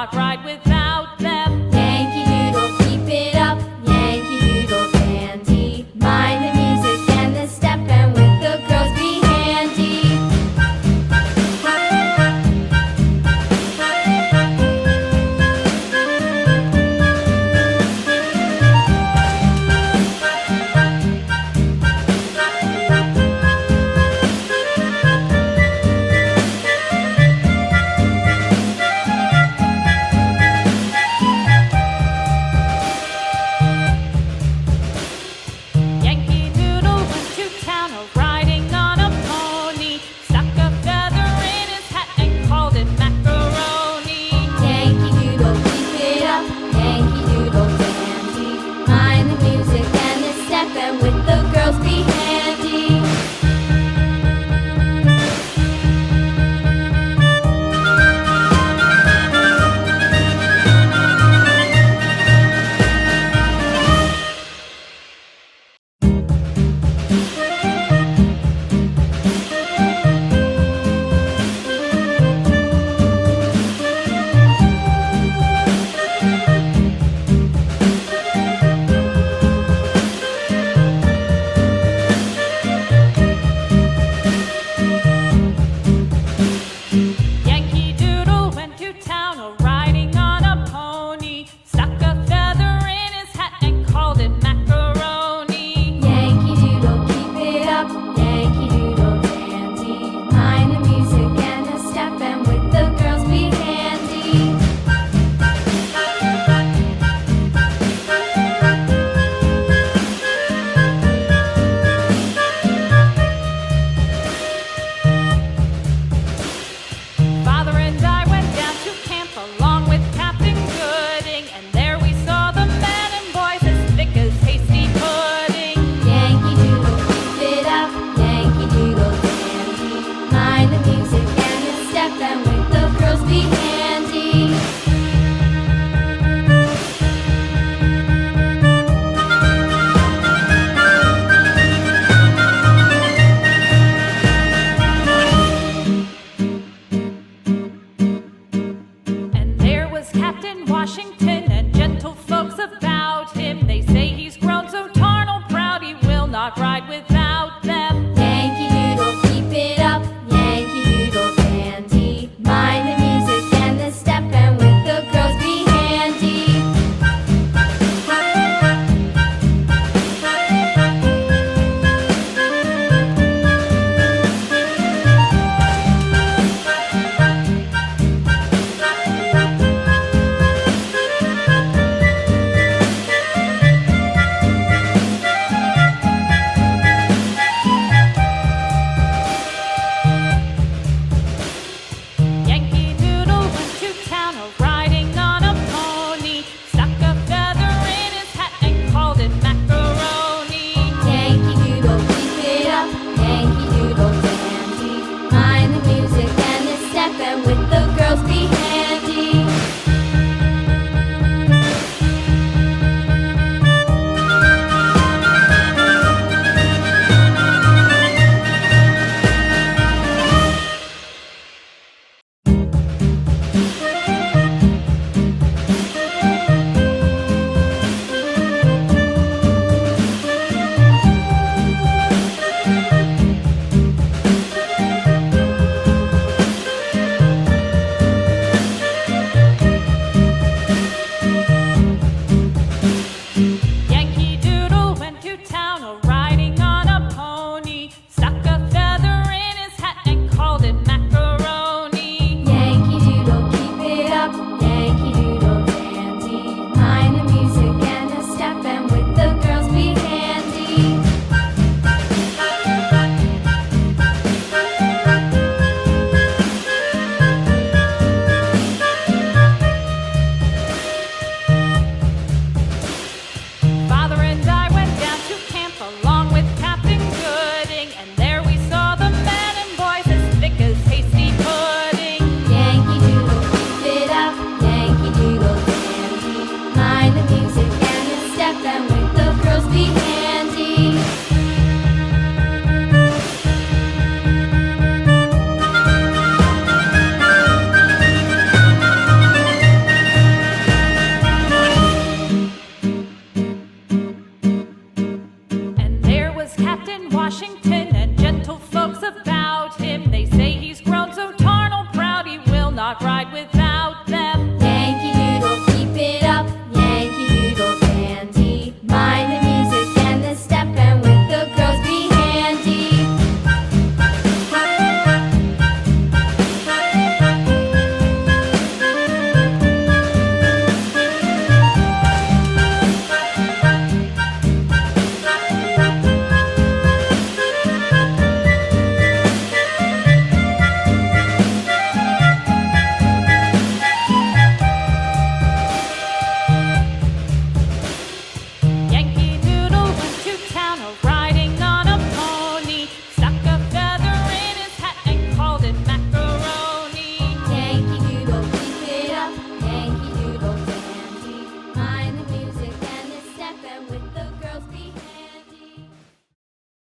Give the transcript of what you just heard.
not ride without them. Yankee Doodle, keep it up, Yankee Doodle dandy. Mind the music and the step, and with the girls be handy. Yankee Doodle went to town riding on a pony, stuck a feather in his hat and called it macaroni. Yankee Doodle, keep it up, Yankee Doodle dandy. Mind the music and the step, and with the girls be handy. Yankee Doodle went to town riding on a pony, stuck a feather in his hat and called it macaroni. Yankee Doodle, keep it up, Yankee Doodle dandy. Mind the music and the step, and with the girls be handy. Father and I went down to camp along with Captain Gooding, and there we saw the men and boys as thick as hasty pudding. Yankee Doodle, keep it up, Yankee Doodle dandy. Mind the music and the step, and with the girls be handy. And there was Captain Washington